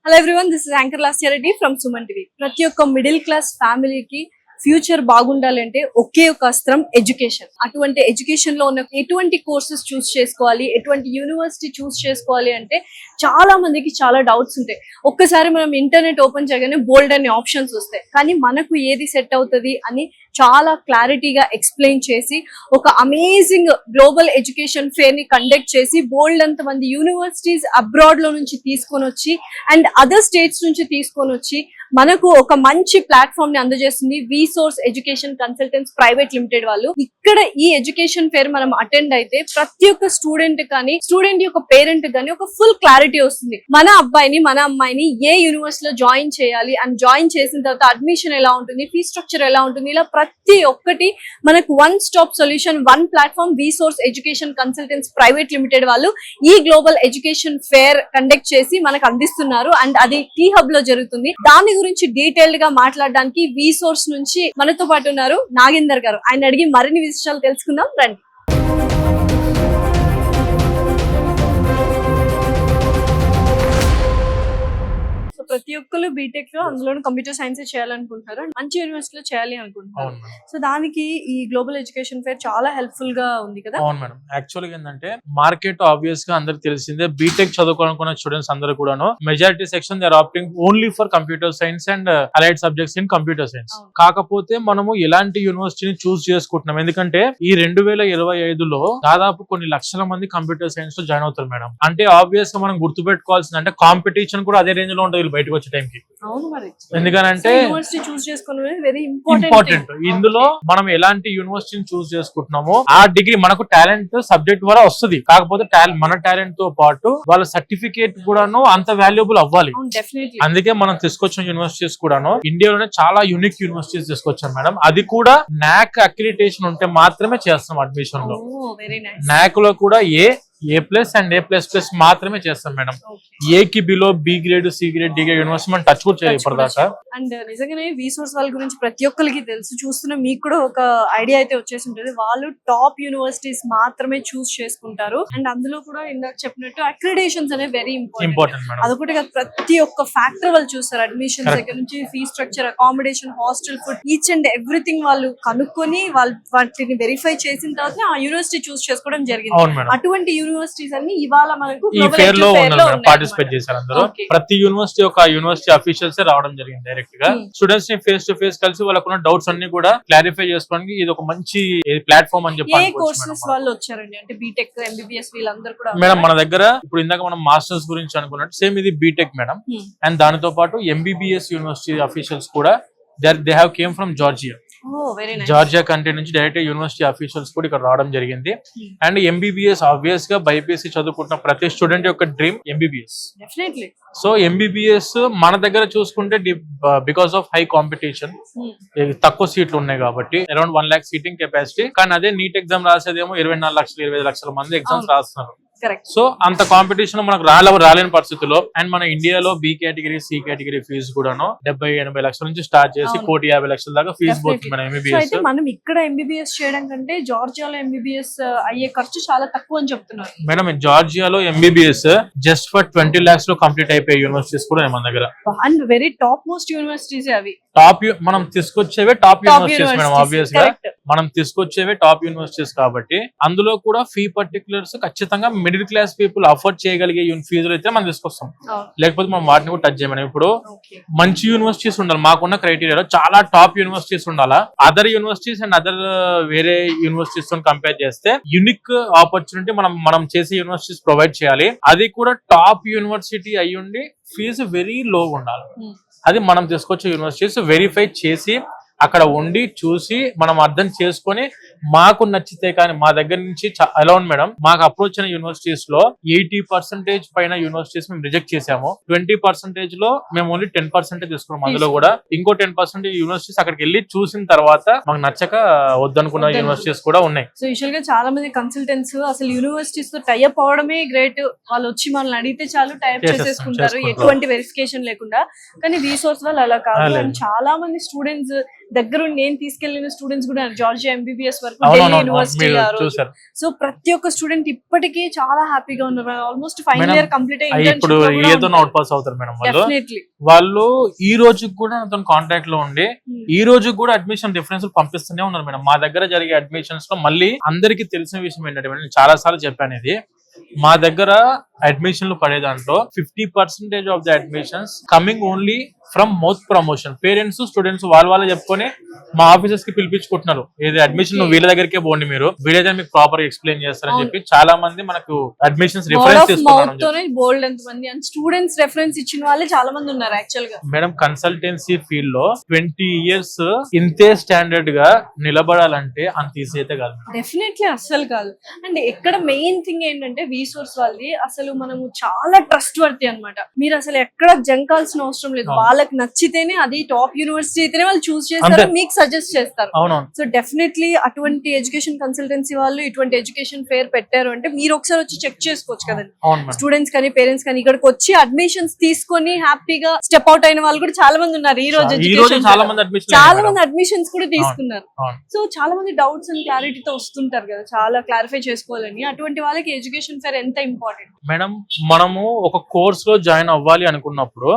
Hello everyone, this is Anchor Lasya Reddy from Suman TV. ప్రతి ఒక్క middle class ఫ్యామిలీకి future బాగుండాలంటే ఒకే ఒక అస్త్రం ఎడ్యుకేషన్. అటువంటి ఎడ్యుకేషన్ లో ఉన్న ఎటువంటి కోర్సెస్ చూస్ చేసుకోవాలి, ఎటువంటి యూనివర్సిటీ చూస్ చేసుకోవాలి అంటే చాలా మందికి చాలా డౌట్స్ ఉంటాయి. ఒక్కసారి మనం ఇంటర్నెట్ ఓపెన్ చేయగానే బోల్డ్ అనే ఆప్షన్స్ వస్తాయి, కానీ మనకు ఏది సెట్ అవుతుంది అని చాలా క్లారిటీగా ఎక్స్ప్లెయిన్ చేసి ఒక అమేజింగ్ గ్లోబల్ ఎడ్యుకేషన్ ఫేర్ ని కండక్ట్ చేసి బోల్డ్ అంత మంది యూనివర్సిటీస్ అబ్రాడ్ లో నుంచి తీసుకొని వచ్చి అండ్ అదర్ స్టేట్స్ నుంచి తీసుకొని వచ్చి మనకు ఒక మంచి ప్లాట్ఫామ్ ని అందజేస్తుంది విసోర్స్ ఎడ్యుకేషన్ కన్సల్టెంట్స్ ప్రైవేట్ లిమిటెడ్ వాళ్ళు. ఇక్కడ ఈ ఎడ్యుకేషన్ ఫేర్ మనం అటెండ్ అయితే ప్రతి ఒక్క స్టూడెంట్ కానీ స్టూడెంట్ యొక్క పేరెంట్ కానీ ఒక ఫుల్ క్లారిటీ వస్తుంది. మన అబ్బాయిని మన అమ్మాయిని ఏ యూనివర్సిటీలో జాయిన్ చేయాలి అండ్ జాయిన్ చేసిన తర్వాత అడ్మిషన్ ఎలా ఉంటుంది, ఫీ స్ట్రక్చర్ ఎలా ఉంటుంది, ఇలా ప్రతి ఒక్కటి మనకు one stop solution, one platform Visource education consultants private limited వాళ్ళు ఈ గ్లోబల్ ఎడ్యుకేషన్ ఫేర్ కండక్ట్ చేసి మనకు అందిస్తున్నారు. అండ్ అది టీ హబ్ లో జరుగుతుంది. దాని గురించి డీటెయిల్డ్ గా మాట్లాడడానికి విసోర్స్ నుంచి మనతో పాటు ఉన్నారు నాగేందర్ గారు. ఆయన అడిగి మరిన్ని విషయాలు తెలుసుకుందాం రండి. ప్రతి ఒక్కరు బీటెక్ లో అందులో కంప్యూటర్ సైన్స్ చేయాలనుకుంటారు, మంచి యూనివర్సిటీలో చేయాలి అనుకుంటున్నారు. సో దానికి ఈ గ్లోబల్ ఎడ్యుకేషన్ ఫేర్ చాలా హెల్ప్ఫుల్ గా ఉంది కదా. అవును మేడం. యాక్చువల్గా ఏంటంటే మార్కెట్ ఆబ్వియస్ గా అందరికి తెలిసిందే, బీటెక్ చదువుకోవాలనుకున్న స్టూడెంట్స్ అందరూ కూడాను majority section they are opting only for computer science and allied subjects in computer science. కాకపోతే మనము ఎలాంటి యూనివర్సిటీని చూస్ చేసుకుంటున్నాం, ఎందుకంటే ఈ 2025లో దాదాపు కొన్ని లక్షల మంది కంప్యూటర్ సైన్స్ లో జాయిన్ అవుతారు మేడం. అంటే ఆబ్వియస్ గా మనం గుర్తుపెట్టుకోవాల్సింది అంటే కాంపిటీషన్ కూడా అదే రేంజ్ లో ఉంటుంది బయటకు వచ్చే టైంకి. ఎందుకనంటే ఇంపార్టెంట్ ఇందులో మనం ఎలాంటి యూనివర్సిటీని చూస్ చేసుకుంటున్నామో ఆ డిగ్రీ మనకు టాలెంట్ సబ్జెక్ట్ ద్వారా వస్తుంది. కాకపోతే మన టాలెంట్ తో పాటు వాళ్ళ సర్టిఫికేట్ కూడాను అంత వాల్యుబుల్ అవ్వాలి. అందుకే మనం తీసుకొచ్చిన యూనివర్సిటీస్ కూడాను ఇండియాలోనే చాలా యూనిక్ యూనివర్సిటీస్ తీసుకొచ్చాం మేడం. అది కూడా నాక్ అక్రిడిటేషన్ ఉంటే మాత్రమే చేస్తాం అడ్మిషన్ లో. నాక్ లో కూడా A+ అండ్ A++ మాత్రమే చేస్తాం మేడం. ఏ కి below B grade, C grade, D grade university మనం టచ్ కూడా చేయాలి ఇప్పటిదాకా. అండ్ నిజంగానే విసోర్స్ వాళ్ళ గురించి ప్రతి ఒక్కరికి తెలుసు, చూస్తున్న మీకు కూడా ఒక ఐడియా అయితే వచ్చేసి ఉంటుంది. వాళ్ళు టాప్ యూనివర్సిటీస్ మాత్రమే చూస్ చేసుకుంటారు. అండ్ అందులో కూడా ఇందాక చెప్పినట్టు అక్రిడేషన్స్ అనేవి వెరీ ఇంపార్టెంట్. అదొకటి ప్రతి ఒక్క ఫ్యాక్టర్ వాళ్ళు చూస్తారు. అడ్మిషన్ దగ్గర నుంచి fee structure, accommodation, hostel, food, each and everything వాళ్ళు కనుక్కొని వాటిని వెరిఫై చేసిన తర్వాత ఆ యూనివర్సిటీ చూస్ చేసుకోవడం జరిగింది. అటువంటి యూనివర్సిటీస్ అన్ని ఇవాళ మనకు ఈ ఫేర్ లో పార్టిసిపేట్ చేశారు అందరూ. ప్రతి యూనివర్సిటీ ఒక యూనివర్సిటీ అఫీషియల్స్ రావడం జరిగింది డైరెక్ట్ గా. స్టూడెంట్స్ ని ఫేస్ టు ఫేస్ కలిసి వాళ్ళకున్న డౌట్స్ అన్ని కూడా క్లారిఫై చేసుకోవడానికి ఇది ఒక మంచి ప్లాట్ఫామ్ అని చెప్పి. ఏ కోర్సెస్ వాళ్ళు వచ్చారండి అంటే బీటెక్, ఎంబీబీఎస్ వీళ్ళందరూ కూడా మేడం మన దగ్గర. ఇప్పుడు ఇందాక మనం మాస్టర్స్ గురించి అనుకున్నట్టు సేమ్ ఇది బీటెక్ మేడం. అండ్ దానితో పాటు ఎంబీబీఎస్ యూనివర్సిటీ అఫీషియల్స్ కూడా they have came from Georgia. Georgia country నుంచి డైరెక్ట్ యూనివర్సిటీ అఫీషియల్స్ కూడా ఇక్కడ రావడం జరిగింది. అండ్ ఎంబీబీఎస్ ఆబ్వియస్ గా బైపీసీ చదువుకుంటున్న ప్రతి స్టూడెంట్ యొక్క డ్రీమ్ ఎంబీబీఎస్. సో ఎంబీబీఎస్ మన దగ్గర చూసుకుంటే బికాస్ ఆఫ్ హై కాంపిటీషన్ తక్కువ సీట్లు ఉన్నాయి కాబట్టి అరౌండ్ 1 lakh సీటింగ్ కెపాసిటీ. కానీ అదే నీట్ ఎగ్జామ్ రాసేదేమో 24 లక్షలు 25 లక్షల మంది ఎగ్జామ్స్ రాస్తున్నారు. సో అంత కాంపిటీషన్ మనకు రాలేని పరిస్థితుల్లో అండ్ మన ఇండియాలో B category, C category fees కూడాను 70-80 లక్షల నుంచి స్టార్ట్ చేసి 1,50 లక్షల దాకా ఫీజు పోతుంది మన ఎంబీబీఎస్. మనం ఇక్కడ ఎంబీబీఎస్ చేయడం కంటే జార్జియాలో ఎంబీబీఎస్ అయ్యే ఖర్చు చాలా తక్కువ అని చెప్తున్నారు మేడం. జార్జియాలో ఎంబీబీఎస్ జస్ట్ ఫర్ 20 lakhs లో కంప్లీట్ అయిపోయే యూనివర్సిటీస్ కూడా మన దగ్గర. And very top most universities అవి. మనం తీసుకొచ్చేవే టాప్ యూనివర్సిటీస్ మేడం. ఆబ్వియస్ గా మనం తీసుకొచ్చేవే టాప్ యూనివర్సిటీస్ కాబట్టి అందులో కూడా ఫీ పర్టికులర్స్ ఖచ్చితంగా మిడిల్ క్లాస్ పీపుల్ అఫోర్డ్ చేయగలిగే ఫీజులు అయితే మనం తీసుకొస్తాం. లేకపోతే మనం వాటిని కూడా టచ్ చేయమని. ఇప్పుడు మంచి యూనివర్సిటీస్ ఉండాలి. మాకున్న క్రైటీరియాలో చాలా టాప్ యూనివర్సిటీస్ ఉండాలా. అదర్ యూనివర్సిటీస్ అండ్ అదర్ వేరే యూనివర్సిటీస్ తో కంపేర్ చేస్తే యూనిక్ ఆపర్చునిటీ మనం చేసే యూనివర్సిటీస్ ప్రొవైడ్ చేయాలి. అది కూడా టాప్ యూనివర్సిటీ అయ్యుండి ఫీజు వెరీ లో ఉండాలి. అది మనం తీసుకొచ్చే యూనివర్సిటీస్ వెరిఫై చేసి అక్కడ ఉండి చూసి మనం అర్థం చేసుకొని మాకు నచ్చితే కానీ మా దగ్గర నుంచి ఎలా ఉంది మేడం. మాకు అప్రోచ్ అయిన యూనివర్సిటీస్ లో 80% పైన యూనివర్సిటీస్ మేము రిజెక్ట్ చేసాము. 20% లో మేము ఓన్లీ 10% తీసుకున్నాం. అందులో కూడా ఇంకో 10% యూనివర్సిటీస్ అక్కడికి వెళ్ళి చూసిన తర్వాత మాకు నచ్చక వద్దనుకున్న యూనివర్సిటీస్ కూడా ఉన్నాయి. సో యూజువల్ గా చాలా మంది కన్సల్టెంట్స్ అసలు యూనివర్సిటీస్ తో టైఅప్ అవడమే గ్రేట్. వాళ్ళు వచ్చి మనల్ని అడిగితే చాలు టైఅప్ చేసేసుకుంటారు ఎటువంటి వెరిఫికేషన్ లేకుండా. కానీ విసోర్స్ వాళ్ళు అలా కాదు. చాలా మంది స్టూడెంట్స్ దగ్గరుండి నేను తీసుకెళ్లిన స్టూడెంట్స్ కూడా జార్జియా MBBS వరకు ఢిల్లీ యూనివర్సిటీ చూసారు. సో ప్రతి ఒక్క స్టూడెంట్ ఇప్పటికీ చాలా హ్యాపీగా ఉన్నారు. ఆల్మోస్ట్ ఫైనల్ ఇయర్ కంప్లీట్ ఇప్పుడు ఏదో అవుట్ పాస్ అవుతారు మేడం డెఫినెట్లీ. వాళ్ళు ఈ రోజు కూడా నాతో కాంటాక్ట్ లో ఉండి ఈ రోజు కూడా అడ్మిషన్ రిఫరెన్స్ పంపిస్తూనే ఉన్నారు మేడం. మా దగ్గర జరిగే అడ్మిషన్స్ లో మళ్ళీ అందరికీ తెలిసిన విషయం ఏంటంటే నేను చాలా సార్లు చెప్పాను ఇది, మా దగ్గర అడ్మిషన్లు పడే దాంట్లో 50% of the admissions coming only from mouth promotion. Parents students వాళ్ళే చెప్పుకొని మా ఆఫీసర్స్ కి పిలిపించుకుంటున్నారు, ఏది అడ్మిషన్ వీళ్ళ దగ్గరికే పోండి, మీరు వీళ్ళైతే మీకు ప్రాపర్ ఎక్స్ప్లెయిన్ చేస్తారని చెప్పి చాలా మంది మనకు అడ్మిషన్స్ రిఫరెన్స్ తీసుకున్నారు. బోల్డ్ ఎంత మంది అండ్ స్టూడెంట్స్ రెఫరెన్స్ ఇచ్చిన వాళ్ళే చాలా మంది ఉన్నారు యాక్చువల్ గా. మేడం కన్సల్టెన్సీ ఫీల్డ్ లో 20 years ఇంతే స్టాండర్డ్ గా నిలబడాలంటే అంత ఈజీ అయితే కాదు. డెఫినెట్లీ అస్సలు కాదు. అండ్ ఎక్కడ మెయిన్ థింగ్ ఏంటంటే రీసోర్స్ వాళ్ళది అసలు మనము చాలా ట్రస్ట్ వర్తి అన్నమాట. మీరు అసలు ఎక్కడ జంకాల్సిన అవసరం లేదు, వాళ్ళకి నచ్చితేనే అది టాప్ యూనివర్సిటీ అయితేనే వాళ్ళు చూస్ చేస్తారు, మీకు సజెస్ట్ చేస్తారు. సో డెఫినెట్లీ అటువంటి ఎడ్యుకేషన్ కన్సల్టెన్సీ వాళ్ళు ఇటువంటి ఎడ్యుకేషన్ ఫేర్ పెట్టారు అంటే మీరు ఒకసారి వచ్చి చెక్ చేసుకోవచ్చు కదండి. స్టూడెంట్స్ కానీ పేరెంట్స్ కానీ ఇక్కడికి వచ్చి అడ్మిషన్స్ తీసుకొని హ్యాపీగా స్టెప్ అవుట్ అయిన వాళ్ళు కూడా చాలా మంది ఉన్నారు. ఈ రోజు ఎడ్యుకేషన్ చాలా మంది అడ్మిషన్స్ కూడా తీసుకున్నారు. సో చాలా మంది డౌట్స్ అండ్ క్లారిటీతో వస్తుంటారు కదా, చాలా క్లారిఫై చేసుకోవాలని. అటువంటి వాళ్ళకి ఎడ్యుకేషన్ ఫేర్ ఎంత ఇంపార్టెంట్ మేడం. మనము ఒక కోర్స్ లో జాయిన్ అవ్వాలి అనుకున్నప్పుడు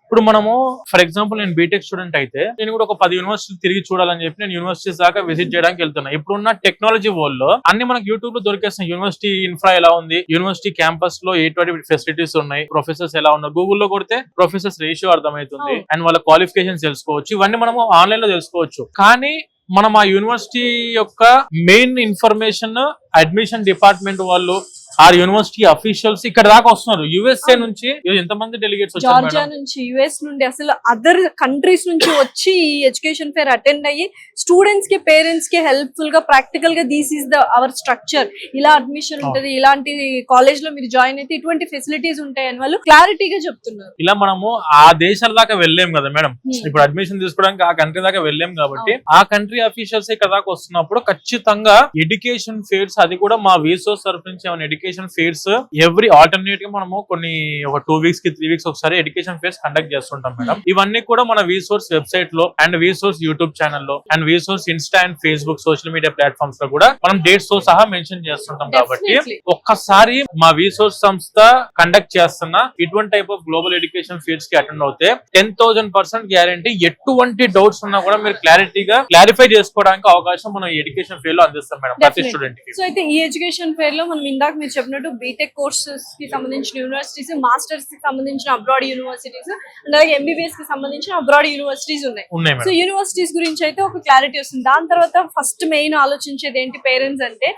ఇప్పుడు మనము ఫర్ ఎగ్జాంపుల్ నేను బీటెక్ స్టూడెంట్ అయితే నేను కూడా ఒక 10 యూనివర్సిటీ తిరిగి చూడాలని చెప్పి నేను యూనివర్సిటీస్ దాకా విజిట్ చేయడానికి వెళ్తున్నా. ఇప్పుడున్న టెక్నాలజీ వరల్డ్ లో అన్ని మనకు యూట్యూబ్ లో దొరికేస్తున్నాయి. యూనివర్సిటీ ఇన్ఫ్రా ఎలా ఉంది, యూనివర్సిటీ క్యాంపస్ లో ఎటువంటి ఫెసిలిటీస్ ఉన్నాయి, ప్రొఫెసర్స్ ఎలా ఉన్నారు, గూగుల్లో కొడితే ప్రొఫెసర్స్ రేషియో అర్థమవుతుంది అండ్ వాళ్ళ క్వాలిఫికేషన్స్ తెలుసుకోవచ్చు. ఇవన్నీ మనము ఆన్లైన్ లో తెలుసుకోవచ్చు. కానీ మనం ఆ యూనివర్సిటీ యొక్క మెయిన్ ఇన్ఫర్మేషన్ అడ్మిషన్ డిపార్ట్మెంట్ వాళ్ళు ఆ యూనివర్సిటీ అఫీషియల్స్ ఇక్కడ దాకా వస్తున్నారు. USA నుంచి ఎంతమంది డెలిగేట్స్ వచ్చారు, జార్జియా నుంచి, US నుండి, అసలు అదర్ కంట్రీస్ నుంచి వచ్చి ఈ ఎడ్యుకేషన్ ఫేర్ అటెండ్ అయ్యి స్టూడెంట్స్ కి పేరెంట్స్ కి హెల్ప్ఫుల్ గా ప్రాక్టికల్ గా this is the our structure, ఇలా అడ్మిషన్ ఉంటది, ఇలాంటి కాలేజ్ లో మీరు జాయిన్ అయితే ఇటువంటి ఫెసిలిటీస్ ఉంటాయని వాళ్ళు క్లారిటీగా చెప్తున్నారు. ఇలా మనము ఆ దేశాల దాకా వెళ్ళలేం కదా మేడం. ఇప్పుడు అడ్మిషన్ తీసుకోవడానికి ఆ కంట్రీ దాకా వెళ్ళలేం కాబట్టి ఆ కంట్రీ అఫీషియల్స్ ఇక్కడ దాకా వస్తున్నప్పుడు ఖచ్చితంగా ఎడ్యుకేషన్ ఫేర్స్, అది కూడా మా వీసోస్ తరఫు నుంచి ఏమైనా ఎడ్యుకేషన్ ఫేర్స్ ఎవ్రీ ఆల్టర్నేట్ గా మనము కొన్ని ఒక 2 weeks కి 3 weeks ఒకసారి ఎడ్యుకేషన్ ఫేర్స్ కండక్ట్ చేస్తుంటాం మేడం. ఇవన్నీ కూడా మన వీసోర్స్ వెబ్సైట్ లో అండ్ వీసోర్స్ యూట్యూబ్ ఛానల్ లో and వీసోర్స్ Insta and Facebook social media platforms లో కూడా మనం డేట్స్ తో సహా మెన్షన్ చేస్తుంటాం. కాబట్టి ఒక్కసారి మా వీసోర్స్ సంస్థ కండక్ట్ చేస్తున్న ఇటువంటి type of global education fares కి అటెండ్ అవుతే 10,000% గ్యారంటీ, ఎటువంటి డౌట్స్ ఉన్నా కూడా మీరు క్లారిటీగా క్లారిఫై చేసుకోవడానికి అవకాశం మనం ఎడ్యుకేషన్ ఫేర్ లో అందిస్తాం మేడం ప్రతి స్టూడెంట్ కి. సో అయితే ఈ ఎడ్యుకేషన్ ఫేర్ లో మనం ఇందాక మీరు చెప్పినట్టు బీటెక్ కోర్సెస్ కి సంబంధించిన యూనివర్సిటీస్, మాస్టర్స్ కి సంబంధించిన అబ్రాడ్ యూనివర్సిటీస్ అండ్ అలాగే MBBS కి సంబంధించిన అబ్రాడ్ యూనివర్సిటీస్ ఉన్నాయి. సో యూనివర్సిటీస్ గురించి అయితే ఒక క్లారిటీ వస్తుంది. దాని తర్వాత ఫస్ట్ మెయిన్ ఆలోచించేది ఏంటి పేరెంట్స్ అంటే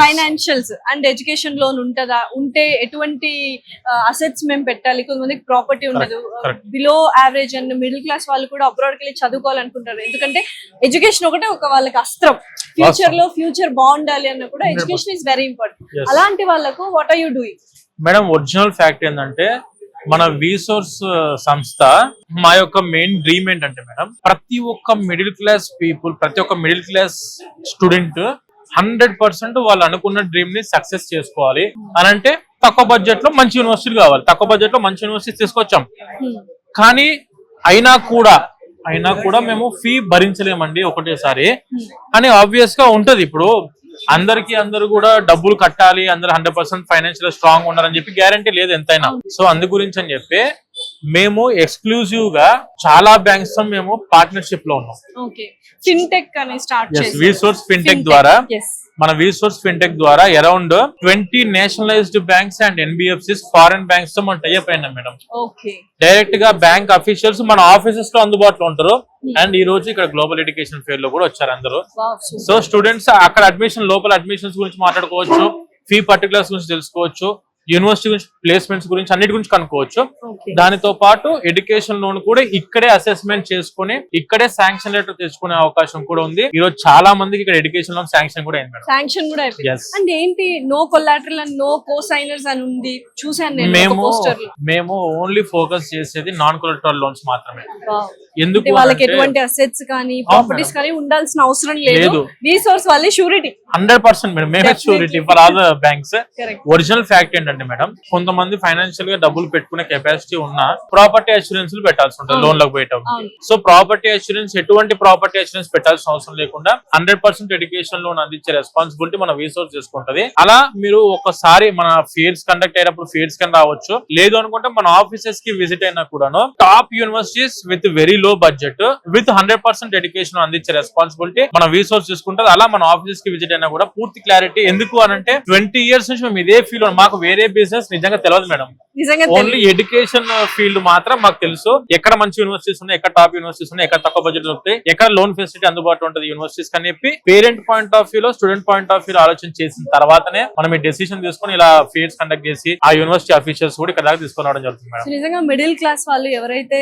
ఫైనాన్షియల్స్ అండ్ ఎడ్యుకేషన్ లోన్ ఉంటుందా, ఉంటే ఎటువంటి అసెట్స్ మేము పెట్టాలి. కొంతమందికి ప్రాపర్టీ ఉండదు, below average and middle class వాళ్ళు కూడా అబ్రాడ్ కి వెళ్ళి చదువుకోవాలనుకుంటారు. ఎందుకంటే ఎడ్యుకేషన్ ఒకటే ఒక వాళ్ళకి అస్త్రం, ఫ్యూచర్ బాగుండాలి అన్న కూడా ఎడ్యుకేషన్ ఇస్ వెరీ ఇంపార్టెంట్. అలాంటి వాళ్ళకు what are you doing madam? Original fact ఏంటంటే మన వీసోర్స్ సంస్థ మా యొక్క మెయిన్ డ్రీమ్ ఏంటంటే మేడం, ప్రతి ఒక్క మిడిల్ క్లాస్ పీపుల్, ప్రతి ఒక్క మిడిల్ క్లాస్ స్టూడెంట్ 100% వాళ్ళు అనుకున్న డ్రీమ్ ని సక్సెస్ చేసుకోవాలి అని అంటే తక్కువ బడ్జెట్ లో మంచి యూనివర్సిటీ కావాలి. తక్కువ బడ్జెట్ లో మంచి యూనివర్సిటీ తీసుకొచ్చాం, కానీ అయినా కూడా మేము ఫీ భరించలేమండి ఒకటేసారి అని ఆబ్వియస్ గా ఉంటది. ఇప్పుడు అందరూ కూడా డబ్బులు కట్టాలి, అందరు 100% ఫైనాన్షియల్ స్ట్రాంగ్ ఉండాలని చెప్పి గ్యారంటీ లేదు ఎంతైనా. సో అందు గురించి అని చెప్పి మేము ఎక్స్క్లూజివ్ గా చాలా బ్యాంక్స్ తో మేము పార్ట్నర్షిప్ లో ఉన్నాం. వీసోర్స్ ఫిన్టెక్ ద్వారా మన వీసోర్స్ ఫిన్టెక్ ద్వారా around 20 nationalised banks and NBFCs foreign banks తో మనం టైఅప్ అయినాం మేడం. డైరెక్ట్ గా బ్యాంక్ అఫీషియల్స్ మన ఆఫీసెస్ లో అందుబాటులో ఉంటారు అండ్ ఈ రోజు ఇక్కడ గ్లోబల్ ఎడ్యుకేషన్ ఫేర్ లో కూడా వచ్చారు అందరూ. సో స్టూడెంట్స్ అక్కడ అడ్మిషన్, లోకల్ అడ్మిషన్స్ గురించి మాట్లాడుకోవచ్చు, ఫీ పర్టికులర్స్ గురించి తెలుసుకోవచ్చు, యూనివర్సిటీ గురించి, ప్లేస్మెంట్స్ గురించి, అన్నిటి గురించి కనుక్కోవచ్చు. దానితో పాటు ఎడ్యుకేషన్ లోన్ కూడా ఇక్కడే అసెస్మెంట్ చేసుకుని ఇక్కడే శాంక్షన్ లెటర్ తెచ్చుకునే అవకాశం కూడా ఉంది. ఈ రోజు చాలా మందికి ఇక్కడ ఎడ్యుకేషన్ లోన్ శాంక్షన్ కూడా అయింది. శాంక్షన్ కూడా అయిపోయింది. అంటే ఏంటి నో కొలాటరల్ అండ్ నో కోసైనర్స్ అని ఉంది, చూసాను నేను. మేము ఓన్లీ ఫోకస్ చేసేది నాన్ కొలాటరల్ లోన్స్ మాత్రమే. ఎందుకు వాళ్ళకి ఎటువంటి అసెట్స్ కానీ ప్రాపర్టీస్ కానీ ఉండాల్సిన అవసరం లేదు. రీసోర్స్ వాళ్ళే షూరిటీ 100% మేమే surety for all the banks. Original fact ఏంటంటే ఏంటంటే మేడం, కొంతమంది ఫైనాన్షియల్ గా డబ్బులు పెట్టుకునే కెపాసిటీ ఉన్న ప్రాపర్టీ అష్యూరెన్స్ పెట్టాల్సి ఉంటుంది లోన్ లకు పోయేటప్పుడు. అవును. సో ప్రాపర్టీ అష్యూరెన్స్, ఎటువంటి ప్రాపర్టీ అష్యూరెన్స్ పెట్టాల్సిన అవసరం లేకుండా 100% ఎడ్యుకేషన్ లోన్ అందించే రెస్పాన్సిబిలిటీ మన రీసోర్స్ చేసుకుంటది. అలా మీరు ఒకసారి మన ఫేర్స్ కండక్ట్ అయినప్పుడు ఫేర్స్ కి రావచ్చు, లేదు అనుకుంటే మన ఆఫీసెస్ కి విజిట్ అయినా కూడాను top universities with very low budget with 100% education అందించే రెస్పాన్సిబిలిటీ మన రీసోర్స్ చేసుకుంటుంది. అలా మన ఆఫీసెస్ కి విజిట్ అయినా కూడా పూర్తి క్లారిటీ. ఎందుకు అనంటే 20 years నుంచి మేము ఇదే ఫీల్డ్, మాకు వేరే బిజినెస్ నిజంగా తెలియదు మేడం. నిజంగా ఓన్లీ ఎడ్యుకేషన్ ఫీల్డ్ మాత్రం మాకు తెలుసు. ఎక్కడ మంచి యూనివర్సిటీస్ ఉన్నాయి, ఎక్కడ టాప్ యూనివర్సిటీస్ ఉన్నాయి, ఎక్కడ తక్కువ బడ్జెట్ దొరుకుతాయి, ఎక్కడ లోన్ ఫెసిలిటీ అందుబాటులో ఉంటుంది యూనివర్సిటీస్ అని చెప్పి పేరెంట్ పాయింట్ ఆఫ్ వ్యూ లో, స్టూడెంట్ పాయింట్ ఆఫ్ వ్యూ లో ఆలోచన చేసిన తర్వాతనే మనం ఈ డెసిషన్ తీసుకొని ఇలా ఫేర్స్ కండక్ట్ చేసి ఆ యూనివర్సిటీ ఆఫీషియల్స్ కూడా ఇక్కడ దాకా తీసుకొని రావడం జరుగుతుంది మేడం. సో నిజంగా మిడిల్ క్లాస్ వాళ్ళు ఎవరైతే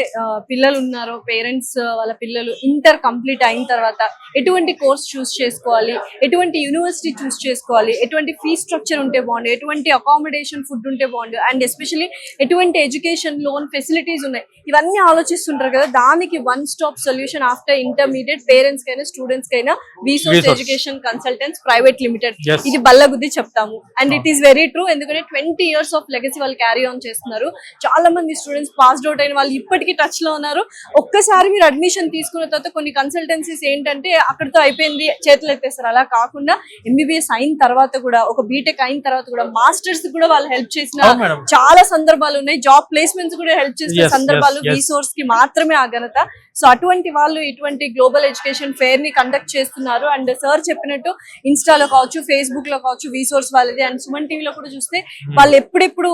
పిల్లలు ఉన్నారో, పేరెంట్స్ వాళ్ళ పిల్లలు ఇంటర్ కంప్లీట్ అయిన తర్వాత ఎటువంటి కోర్స్ చూస్ చేసుకోవాలి, ఎటువంటి యూనివర్సిటీ చూస్ చేసుకోవాలి, ఎటువంటి ఫీ స్ట్రక్చర్ ఉంటే బాగుండు, ఎటువంటి అకామిడేషన్ ఫుడ్ ఉంటే బాగుండు, అండ్ ఎస్పెషల్లీ ఎటువంటి ఎడ్యుకేషన్ లోన్ ఫెసిలిటీస్ ఉన్నాయి, ఇవన్నీ ఆలోచిస్తుంటారు కదా. దానికి one stop solution after intermediate parents కైనా స్టూడెంట్స్ కైనా Visource education consultants private limited. Yes. ఇది బల్లగుద్ది చెప్తాము and it is very true. ఎందుకంటే 20 years ఆఫ్ లెగసీ వాళ్ళు క్యారీ ఆన్ చేస్తున్నారు. చాలా మంది స్టూడెంట్స్ పాస్డ్ అవుట్ అయిన వాళ్ళు ఇప్పటికీ టచ్ లో ఉన్నారు. ఒక్కసారి మీరు అడ్మిషన్ తీసుకున్న తర్వాత కొన్ని కన్సల్టెన్సీస్ ఏంటంటే అక్కడితో అయిపోయింది, చేతులు ఎత్తేస్తారు. అలా కాకుండా ఎంబీబీఎస్ అయిన తర్వాత కూడా, ఒక బీటెక్ అయిన తర్వాత కూడా, మాస్టర్స్ కూడా వాళ్ళు హెల్ప్ చేసిన అవును మేడం. చాలా సందర్భాలు ఉన్నాయి. జాబ్ ప్లేస్మెంట్స్ కూడా హెల్ప్ చేసిన Yes, సందర్భాలు yes, yes. రీసోర్స్ కి మాత్రమే ఆ ఘనత. సో అటువంటి వాళ్ళు ఇటువంటి గ్లోబల్ ఎడ్యుకేషన్ ఫెయిర్ ని కండక్ట్ చేస్తున్నారు. అండ్ సార్ చెప్పినట్టు ఇన్స్టాలో కావచ్చు, ఫేస్బుక్ లో కావచ్చు, విసోర్స్ వాళ్ళది, అండ్ సుమన్ టీవీలో కూడా చూస్తే వాళ్ళు ఎప్పుడెప్పుడు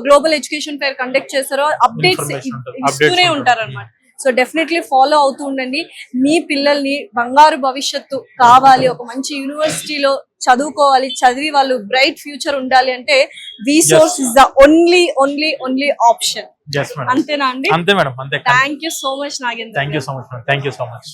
గ్లోబల్ ఎడ్యుకేషన్ ఫెయిర్ కండక్ట్ చేస్తారో అప్డేట్స్ Information ఉంటుంది. ఇస్తూనే Updates ఉంటారు అనమాట. సో డెఫినెట్లీ ఫాలో అవుతూ ఉండండి. మీ పిల్లల్ని బంగారు భవిష్యత్తు కావాలి, ఒక మంచి యూనివర్సిటీలో చదువుకోవాలి, చదివి వాళ్ళు బ్రైట్ ఫ్యూచర్ ఉండాలి అంటే Visource is the only option. Yes, madam. అంతేనా అండి? అంతే మేడం, అంతే. Thank you so much Nagendra. Thank you so much madam, thank you so much.